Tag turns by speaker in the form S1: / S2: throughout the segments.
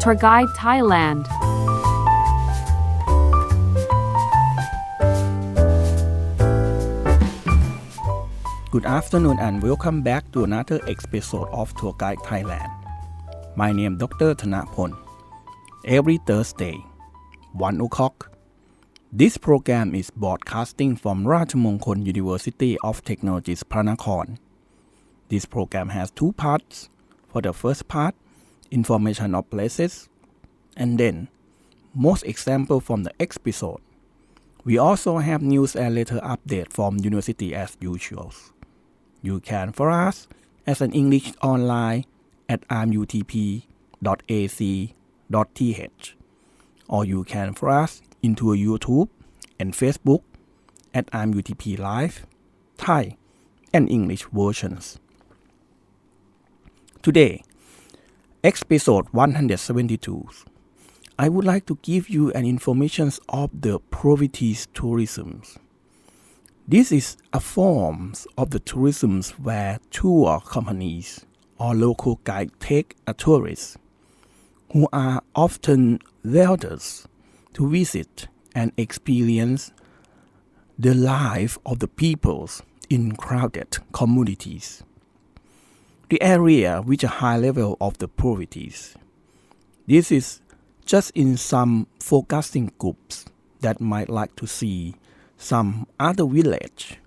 S1: Tour Guide Thailand.
S2: Good afternoon and welcome back to another episode of Tour Guide Thailand. My name is Dr. Thanapon. Every Thursday, 1 o'clock, this program is broadcasting from Rajamongkol University of Technology, Pranakon. This program has two parts. For the first part, information of places, and then most example from the episode. We also have news and letter update from university as usual. You can follow us as an English online at rmutp.ac.th, or you can follow us into YouTube and Facebook at rmutp Live, Thai and English versions. Today, episode 172, I would like to give you an information of the poverty tourism. This is a form of the tourism where tour companies or local guides take a tourist who are often wealthy to visit and experience the life of the peoples in crowded communities. The area with a high level of the poverty. This is just in some focusing groups that might like to see some other village,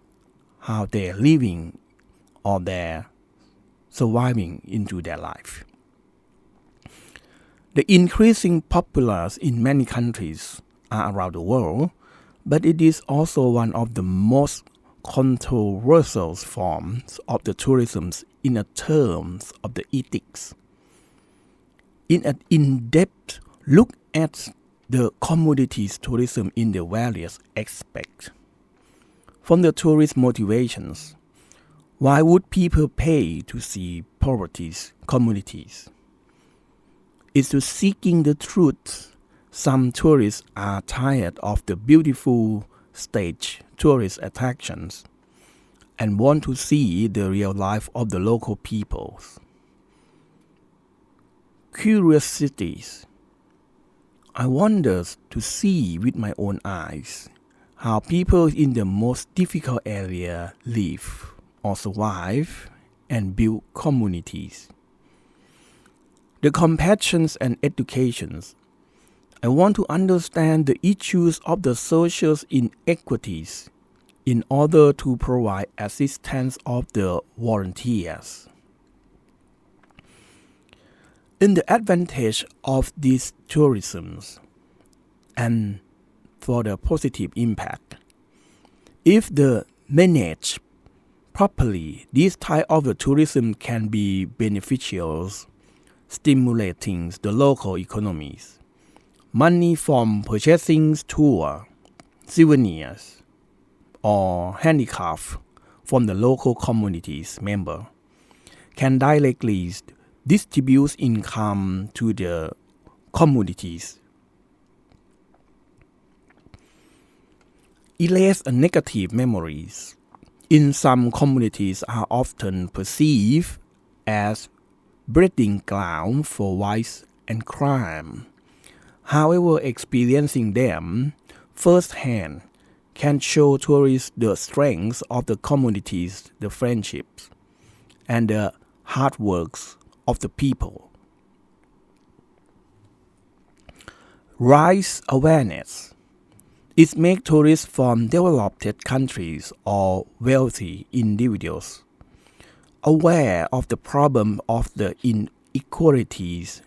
S2: how they're living or they're surviving into their life. The increasing populace in many countries around the world, but it is also one of the most controversial forms of the tourism in terms of the ethics. In an in-depth look at the commodities tourism in the various aspects. From the tourist motivations, why would people pay to see poverty communities? Is to seeking the truth. Some tourists are tired of the beautiful stage tourist attractions and want to see the real life of the local peoples. Curiosities. I wonder to see with my own eyes how people in the most difficult area live or survive and build communities. The compassions and educations. I want to understand the issues of the social inequities in order to provide assistance of the volunteers. In the advantage of these tourisms and for the positive impact, if the managed properly, this type of the tourism can be beneficial, stimulating the local economies. Money from purchasing tour, souvenirs, or handicraft from the local communities member can directly distribute income to the communities. Erase negative memories in some communities are often perceived as breeding ground for vice and crime. However, experiencing them firsthand can show tourists the strength of the communities, the friendships, and the hard works of the people. Raise awareness. It makes tourists from developed countries or wealthy individuals aware of the problem of the inequalities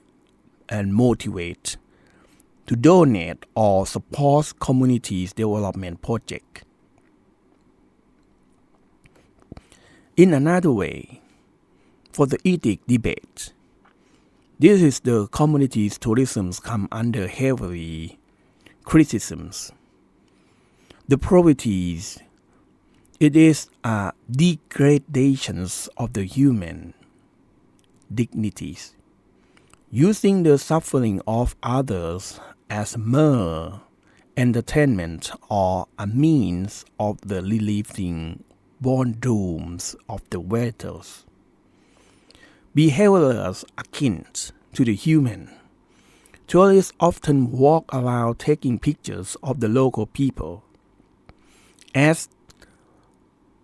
S2: and motivate to donate or support communities' development projects. In another way, for the ethic debate, this is the communities' tourism come under heavy criticisms. The poverty, it is a degradation of the human dignities, using the suffering of others as mere entertainment or a means of the relieving boredoms of the waiters. Behaviors akin to the human Tourists often walk around taking pictures of the local people as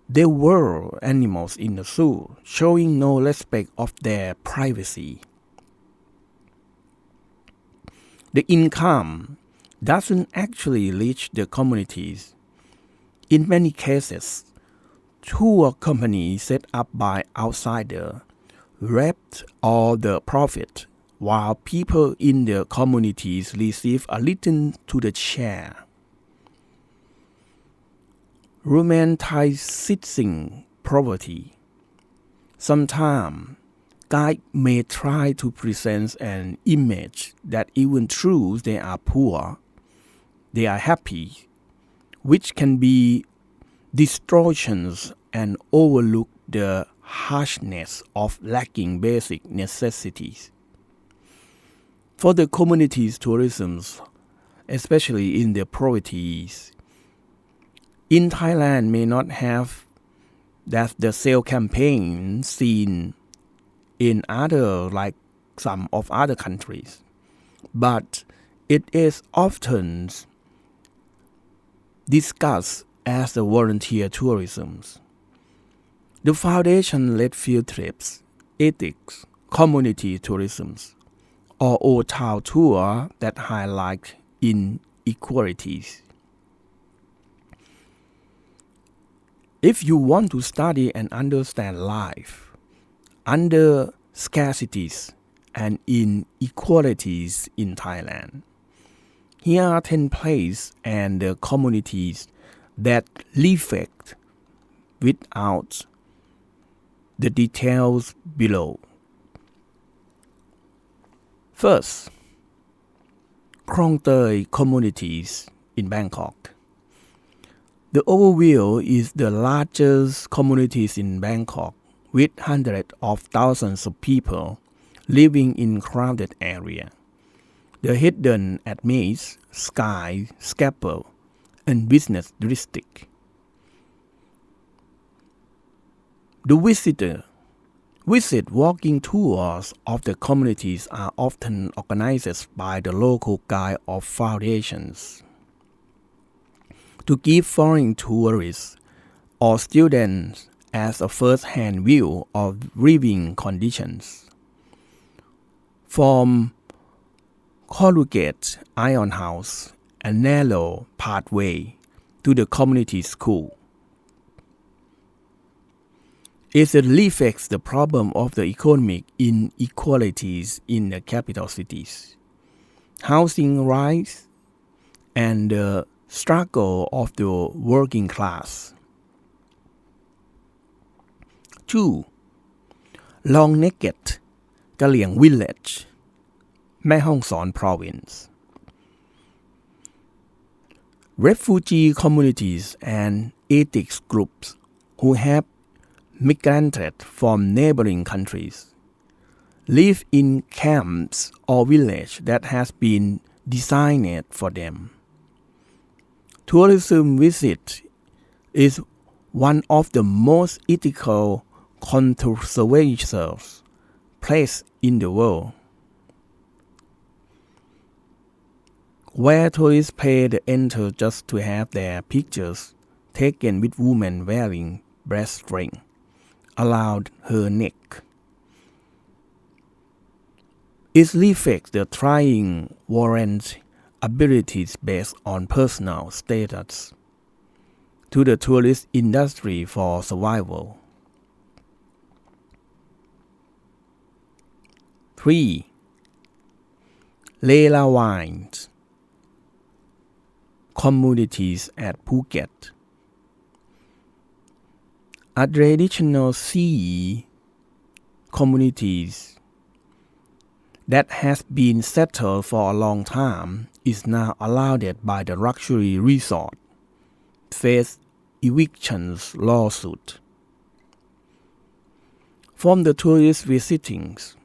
S2: they were animals in the zoo, showing no respect of their privacy. The income doesn't actually reach the communities. In many cases, tour companies set up by outsiders reaped all the profit, while people in the communities receive a little to the share. Romanticizing poverty. Sometimes, guides may try to present an image that even though they are poor, they are happy, which can be distortions and overlook the harshness of lacking basic necessities. For the communities tourism, especially in the provinces, in Thailand may not have that the sale campaign seen in other like some of other countries, but it is often discussed as the volunteer tourism. The foundation led field trips, ethics, community tourism, or old town tour that highlight inequalities. If you want to study and understand life under scarcities and inequalities in Thailand, here are 10 places and the communities that reflect without the details below. First, Krong Thai communities in Bangkok. The overview is the largest communities in Bangkok with hundreds of thousands of people living in crowded area. The hidden at Maze, Sky, Scalpel, and Business District. The visit walking tours of the communities are often organized by the local guide of foundations to give foreign tourists or students as a first-hand view of living conditions. From corrugated iron house and narrow pathway to the community school. It reflects the problem of the economic inequalities in the capital cities, housing rights, and the struggle of the working class. 2. Long Naked Kaliang Village, Mae Hong Son Province. Refugee communities and ethics groups who have migrated from neighboring countries live in camps or villages that has been designed for them. Tourism visit is one of the most ethical controversial places in the world, where tourists pay to enter just to have their pictures taken with women wearing breast ring around her neck. It reflects the trying warrant abilities based on personal status to the tourist industry for survival. 3. Lela Wines communities at Phuket. A traditional sea communities that has been settled for a long time is now allowed by the luxury resort face evictions lawsuit. From the tourist visitings,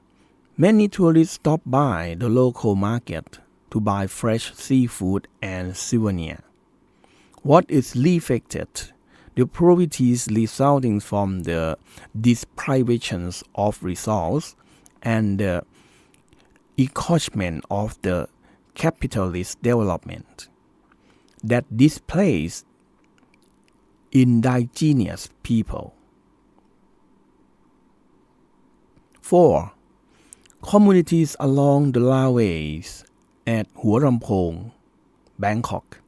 S2: many tourists stop by the local market to buy fresh seafood and souvenirs. What is reflected? The poverties resulting from the deprivation of resources and the encroachment of the capitalist development that displaces indigenous people. 4. Communities along the railways at Hua Rampong, Bangkok.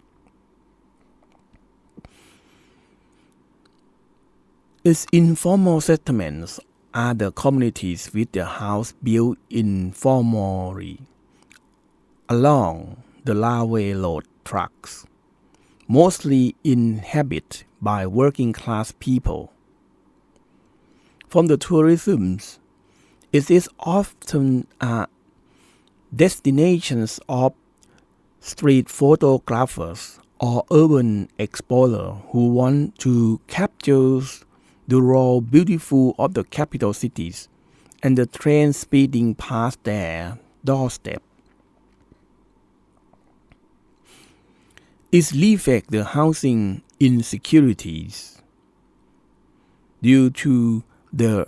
S2: Its informal settlements are the communities with the house built informally along the railway road tracks, mostly inhabited by working class people. From the tourism, it is often a destination of street photographers or urban explorers who want to capture the raw beauty of the capital cities and the train speeding past their doorstep. It reflects the housing insecurities due to the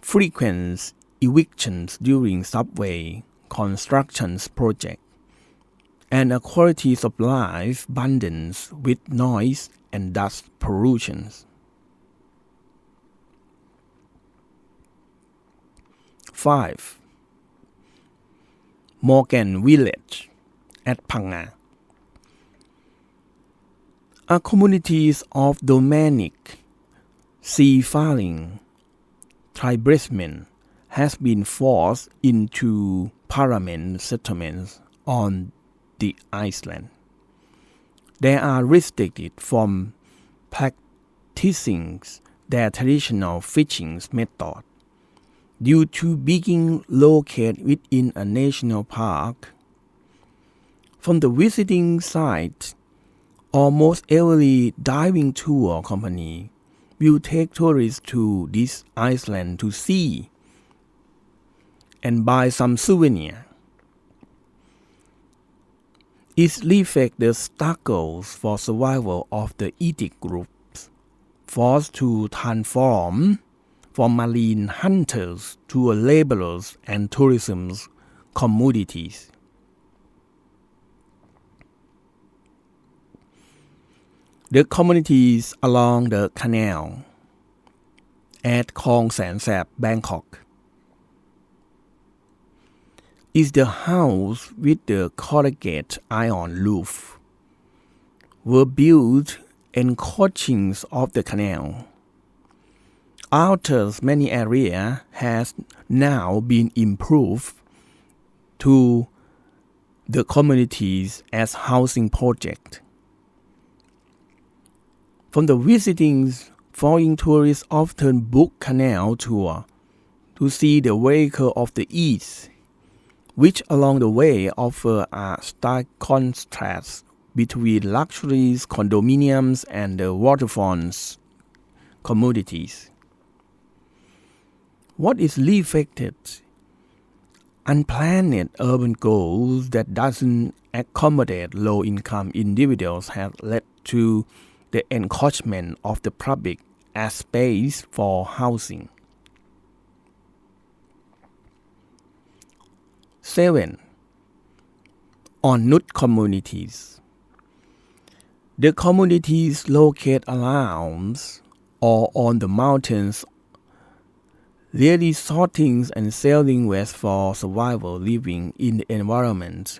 S2: frequent evictions during subway construction projects and a quality of life burdened with noise and dust pollution. 5. Morgan Village at Phang Nga. A community of nomadic seafaring tribesmen has been forced into permanent settlements on the island. They are restricted from practicing their traditional fishing method due to being located within a national park. From the visiting site, almost every diving tour company will take tourists to this island to see and buy some souvenir. It reflects the struggles for survival of the ethnic groups, forced to transform from marine hunters to laborers and tourism commodities. The communities along the canal at Khong San Sap, Bangkok, is the house with the corrugated iron roof were built encroaching of the canal. After many areas has now been improved to the communities as housing project. From the visiting, foreign tourists often book canal tour to see the vehicle of the East, which along the way offer a stark contrast between luxury condominiums and the waterfront commodities. What is reflected? Unplanned urban goals that doesn't accommodate low-income individuals have led to the encroachment of the public as space for housing. 7. On-Nut communities. The communities located around or on the mountains really sorting and selling waste for survival living in the environment.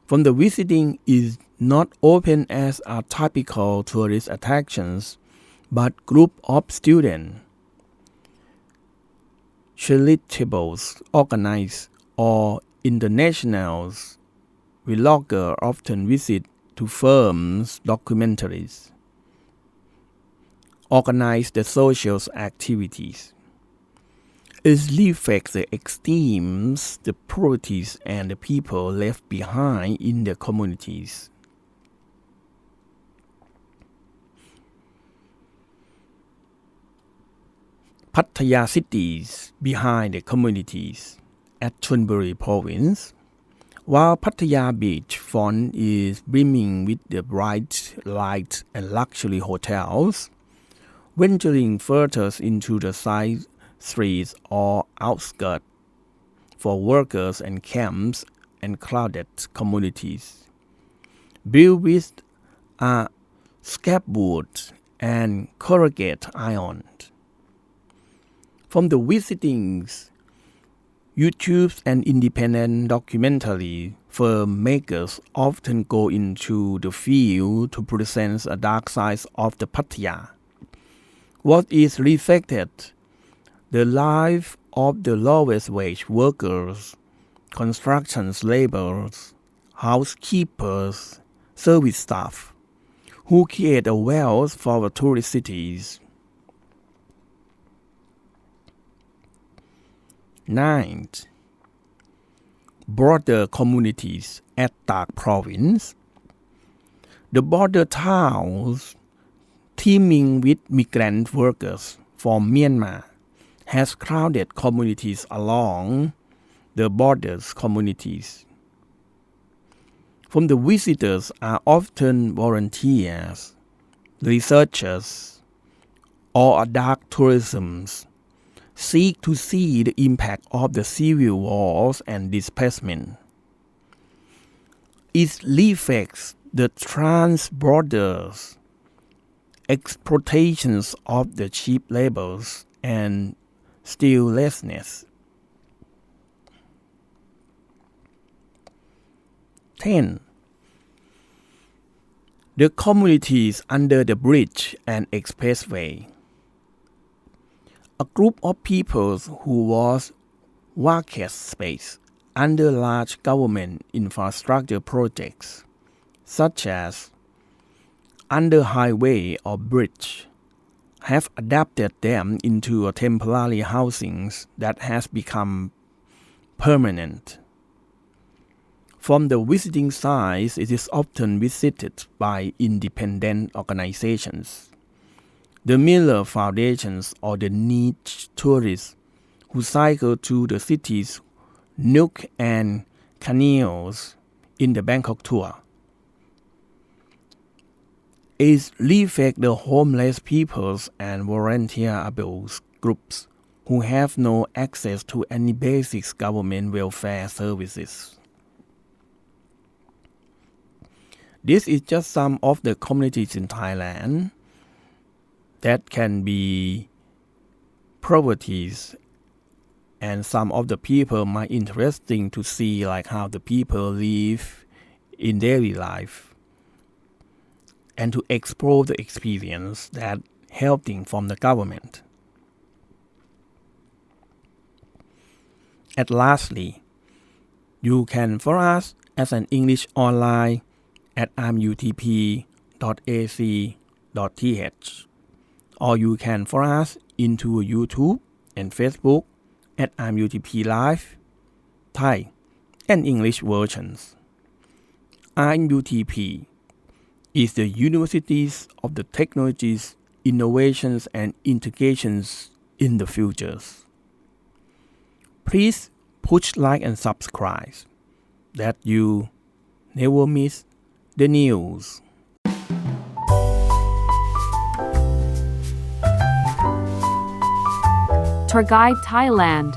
S2: From the visiting is not open as a typical tourist attractions, but group of students, charitables organized or internationals vloggers often visit to film documentaries, organize the social activities. It reflects the extremes, the poverty, and the people left behind in the communities. Pattaya cities behind the communities at Chonburi province. While Pattaya beach front is brimming with the bright lights and luxury hotels, venturing further into the side streets or outskirts for workers and camps and crowded communities, built with scaffold and corrugated iron. From the visitings, YouTubes and independent documentary filmmakers often go into the field to present a dark side of the Pattaya. What is reflected? The life of the lowest wage workers, construction laborers, housekeepers, service staff, who create a wealth for the tourist cities. 9th, border communities at Tak province. The border towns, teeming with migrant workers from Myanmar, has crowded communities along the borders communities. From the visitors are often volunteers, researchers, or dark tourism seek to see the impact of the civil wars and displacement. It reflects the trans-borders exploitations of the cheap labors and stillessness. 10. The communities under the bridge and expressway. A group of people who was vacant space under large government infrastructure projects, such as under highway or bridge, have adapted them into a temporary housing that has become permanent. From the visiting sites, it is often visited by independent organizations, the Miller Foundations or the niche tourists who cycle to the city's nook and canals in the Bangkok tour. It reflects the homeless peoples and volunteer-able groups who have no access to any basic government welfare services. This is just some of the communities in Thailand that can be poverty, and some of the people might interesting to see like how the people live in daily life and to explore the experience that helping from the government. And lastly, you can follow us as an English online at imutp.ac.th, or you can follow us into YouTube and Facebook at IMUTP Live, Thai and English versions. IMUTP is the universities of the technologies, innovations and integrations in the futures. Please push like and subscribe that you never miss the news.
S1: Tour Guide Thailand